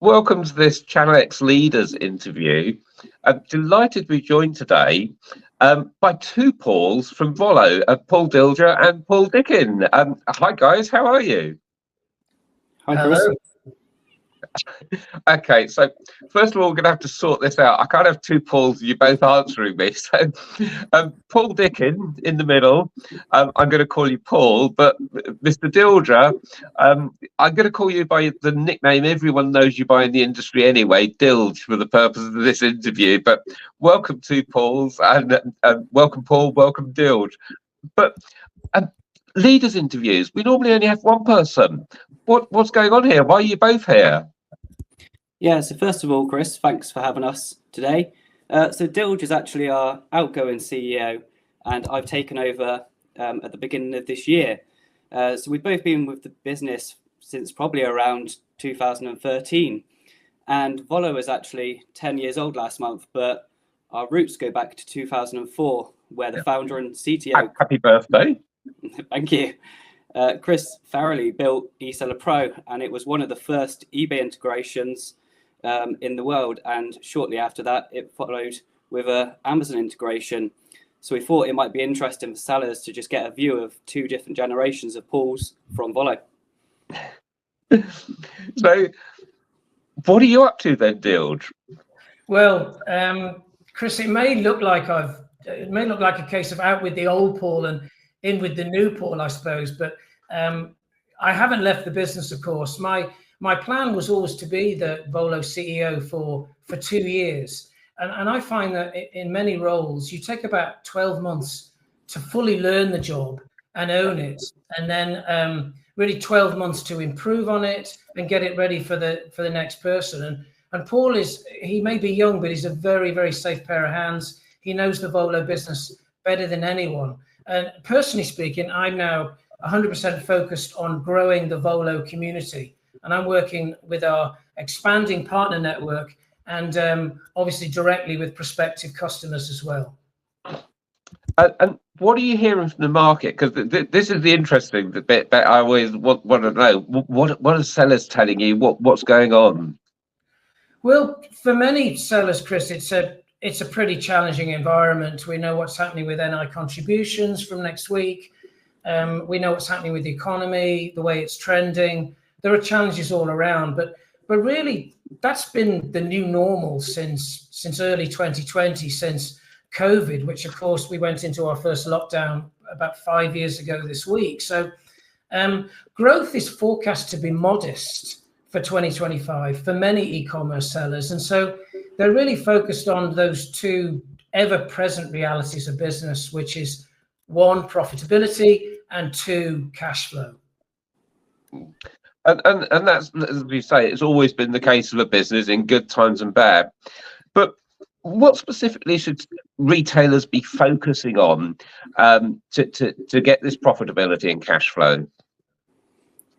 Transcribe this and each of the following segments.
Welcome to this ChannelX Leaders interview. I'm delighted to be joined today by two Pauls from Volo, Paul Dilger and Paul Dicken. Hi guys, how are you? Hi, Chris. Hello. Okay, so first of all, we're going to have to sort this out. I can't have two Pauls, you both answering me. So Paul Dicken in the middle, I'm going to call you Paul, but Mr. Dilger, I'm going to call you by the nickname everyone knows you by in the industry anyway, Dilge, for the purpose of this interview. But welcome to Pauls, and welcome Paul, welcome Dilge. But leaders interviews, we normally only have one person. What's going on here? Why are you both here? Yeah, so first of all, Chris, thanks for having us today. So Dilge is actually our outgoing CEO, and I've taken over at the beginning of this year. So we've both been with the business since probably around 2013. And Volo is actually 10 years old last month, but our roots go back to 2004, where the founder and CTO... Happy birthday. Thank you. Chris Farrelly built eSeller Pro, and it was one of the first eBay integrations in the world. And shortly after that, it followed with an Amazon integration. So we thought it might be interesting for sellers to just get a view of two different generations of Pauls from Volo. So, what are you up to then, Dilge? Well, Chris, it may look like a case of out with the old Paul and in with the new Paul, I suppose. But I haven't left the business, of course. My plan was always to be the Volo CEO for 2 years. And I find that in many roles, you take about 12 months to fully learn the job and own it. And then really 12 months to improve on it and get it ready for the next person. And Paul he may be young, but he's a very, very safe pair of hands. He knows the Volo business better than anyone. And personally speaking, I'm now 100% focused on growing the Volo community. And I'm working with our expanding partner network and obviously directly with prospective customers as well. And what are you hearing from the market? Because this is the interesting bit that I always want to know. What are sellers telling you? What's going on? Well, for many sellers, Chris, it's a pretty challenging environment. We know what's happening with NI contributions from next week. We know what's happening with the economy, the way it's trending. There are challenges all around, but really that's been the new normal since early 2020, since COVID, which of course we went into our first lockdown about 5 years ago this week. So growth is forecast to be modest for 2025 for many e-commerce sellers. And so they're really focused on those two ever-present realities of business, which is one, profitability, and two, cash flow. And that's, as we say, it's always been the case of a business in good times and bad. But what specifically should retailers be focusing on to get this profitability and cash flow?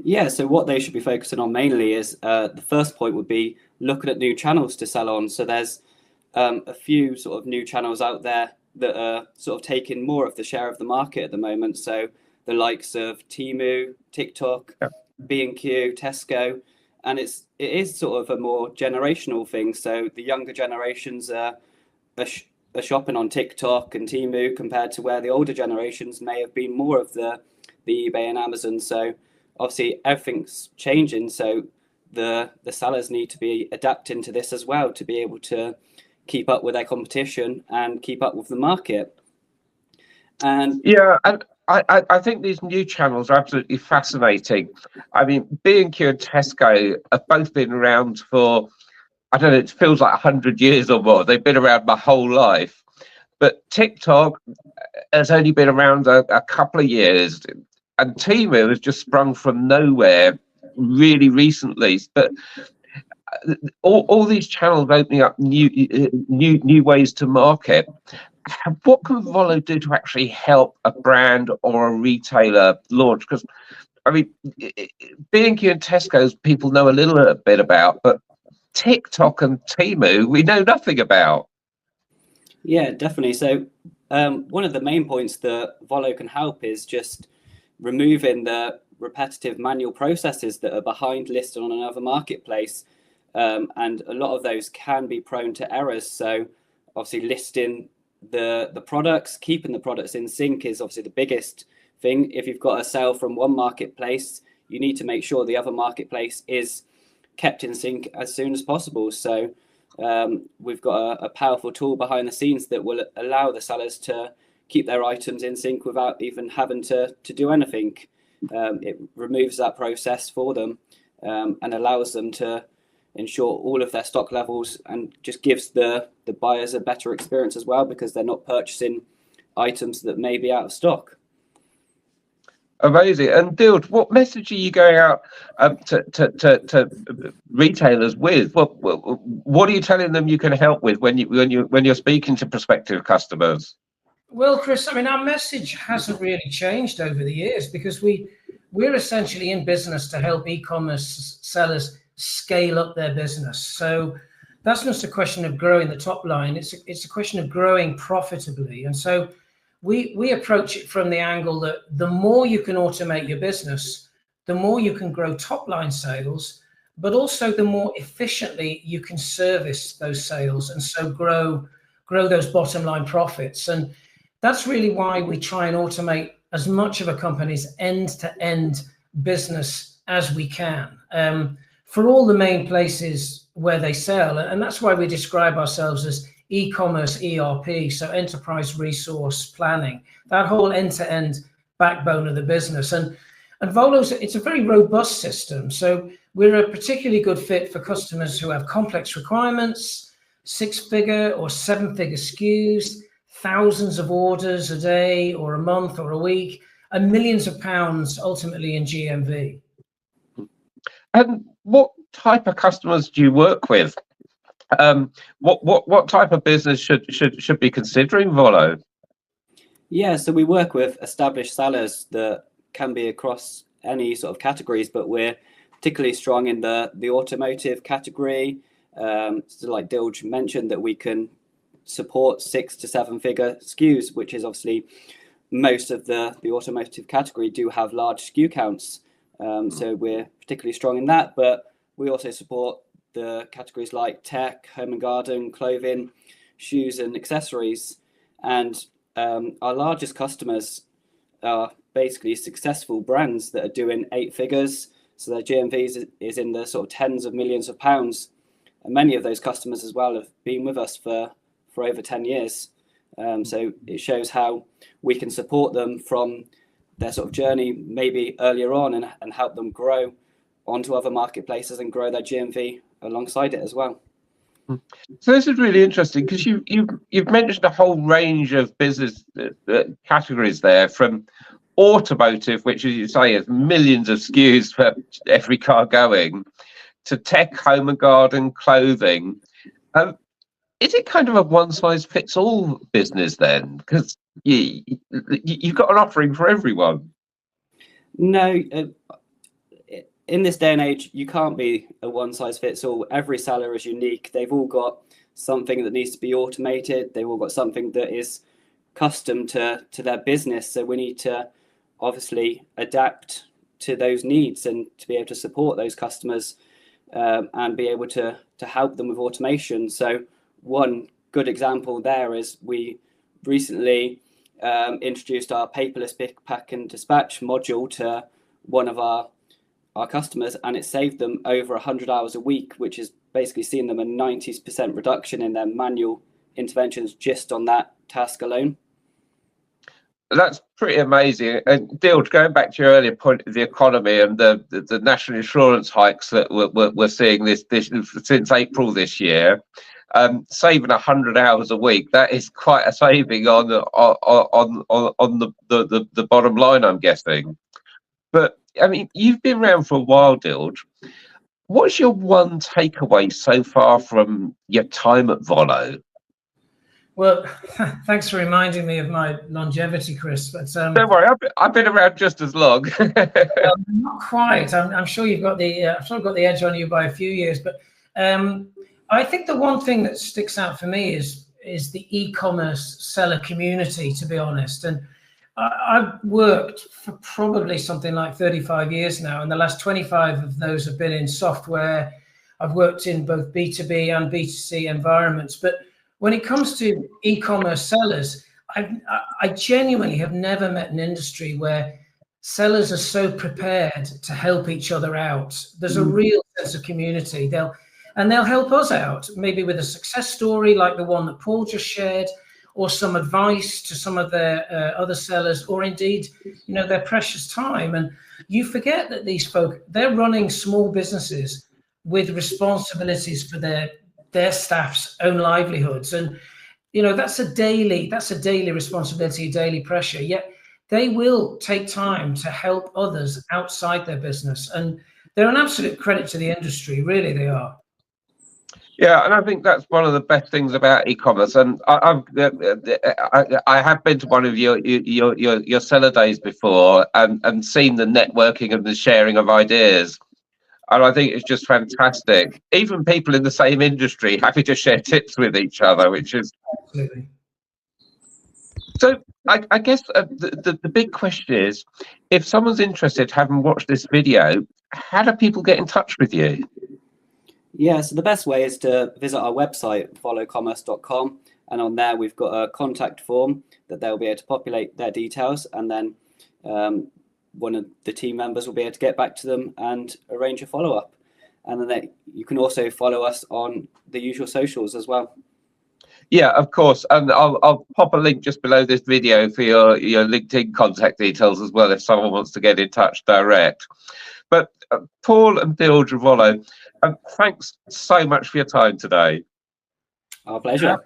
Yeah, so what they should be focusing on mainly is the first point would be looking at new channels to sell on. So there's a few sort of new channels out there that are sort of taking more of the share of the market at the moment. So the likes of Temu, TikTok, B&Q, Tesco, and it is sort of a more generational thing. So the younger generations are shopping on TikTok and Temu compared to where the older generations may have been more of the eBay and Amazon. So obviously everything's changing. So the sellers need to be adapting to this as well to be able to keep up with their competition and keep up with the market. And yeah, and I think these new channels are absolutely fascinating. I mean, B&Q and Tesco have both been around for, I don't know, it feels like 100 years or more. They've been around my whole life. But TikTok has only been around a couple of years. And Temu has just sprung from nowhere really recently. But all these channels opening up new ways to market. What can Volo do to actually help a brand or a retailer launch? Because I mean, B&Q and Tesco's people know a little bit about, but TikTok and Temu we know nothing about. Yeah, definitely. So one of the main points that Volo can help is just removing the repetitive manual processes that are behind listed on another marketplace. and a lot of those can be prone to errors. So obviously listing the products, keeping the products in sync is obviously the biggest thing. If you've got a sale from one marketplace, you need to make sure the other marketplace is kept in sync as soon as possible. So we've got a powerful tool behind the scenes that will allow the sellers to keep their items in sync without even having to do anything. It removes that process for them and allows them to ensure all of their stock levels, and just gives the buyers a better experience as well, because they're not purchasing items that may be out of stock. Amazing. And Dilge, what message are you going out to retailers with? What are you telling them you can help with when you're speaking to prospective customers? Well, Chris, I mean, our message hasn't really changed over the years, because we're essentially in business to help e-commerce sellers scale up their business. So that's not a question of growing the top line. It's a question of growing profitably. And so we approach it from the angle that the more you can automate your business, the more you can grow top line sales, but also the more efficiently you can service those sales, and so grow those bottom line profits. And that's really why we try and automate as much of a company's end-to-end business as we can, for all the main places where they sell. And that's why we describe ourselves as e-commerce ERP, so enterprise resource planning, that whole end-to-end backbone of the business. And Volo's, it's a very robust system. So we're a particularly good fit for customers who have complex requirements, 6-figure or 7-figure SKUs, thousands of orders a day or a month or a week, and millions of pounds ultimately in GMV. And what type of customers do you work with? What type of business should be considering Volo? Yeah, so we work with established sellers that can be across any sort of categories, but we're particularly strong in the automotive category. So like Dilge mentioned, that we can support 6 to 7-figure SKUs, which is obviously most of the automotive category do have large SKU counts. So we're particularly strong in that, but we also support the categories like tech, home and garden, clothing, shoes and accessories. And our largest customers are basically successful brands that are doing 8 figures. So their GMV is in the sort of tens of millions of pounds. And many of those customers as well have been with us for over 10 years. So it shows how we can support them from their sort of journey maybe earlier on, and help them grow onto other marketplaces and grow their GMV alongside it as well. So this is really interesting, because you've mentioned a whole range of business categories there, from automotive, which, as you say, is millions of SKUs for every car going, to tech, home and garden, clothing. Is it kind of a one-size-fits-all business then? Because you've got an offering for everyone. No, in this day and age, you can't be a one-size-fits-all. Every seller is unique. They've all got something that needs to be automated. They've all got something that is custom to their business. So we need to obviously adapt to those needs, and to be able to support those customers and be able to help them with automation. So one good example there is we recently introduced our paperless pick, pack and dispatch module to one of our customers, and it saved them over 100 hours a week, which is basically seeing them a 90% reduction in their manual interventions just on that task alone. That's pretty amazing. And Dilge, going back to your earlier point of the economy and the national insurance hikes that we're seeing this since April this year, saving 100 hours a week, that is quite a saving on the bottom line, I'm guessing. But I mean, you've been around for a while, Dilge. What's your one takeaway so far from your time at Volo? Well, thanks for reminding me of my longevity, Chris. But don't worry, I've been around just as long. Not quite. I'm sure you've got I've sort of got the edge on you by a few years. But I think the one thing that sticks out for me is the e-commerce seller community, to be honest. And I've worked for probably something like 35 years now, and the last 25 of those have been in software. I've worked in both B2B and B2C environments. But when it comes to e-commerce sellers, I genuinely have never met an industry where sellers are so prepared to help each other out. There's a real sense of community. They'll help us out, maybe with a success story like the one that Paul just shared, or some advice to some of their other sellers, or indeed, their precious time. And you forget that these folk, they're running small businesses with responsibilities for their staff's own livelihoods. And, that's a daily responsibility, daily pressure. Yet they will take time to help others outside their business. And they're an absolute credit to the industry, really they are. Yeah, and I think that's one of the best things about e-commerce. And I have been to one of your seller days before and seen the networking and the sharing of ideas. And I think it's just fantastic. Even people in the same industry happy to share tips with each other, which is absolutely. So I guess the big question is, if someone's interested, having watched this video, how do people get in touch with you? Yeah, so the best way is to visit our website, volocommerce.com, and on there we've got a contact form that they'll be able to populate their details, and then one of the team members will be able to get back to them and arrange a follow-up. And then you can also follow us on the usual socials as well. Yeah, of course, and I'll pop a link just below this video for your LinkedIn contact details as well if someone wants to get in touch direct. But Paul and Dilge and Volo, thanks so much for your time today. Our pleasure.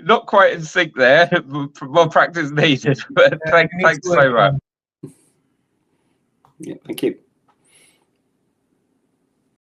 Not quite in sync there, more practice needed, but thanks so much. Yeah, thank you.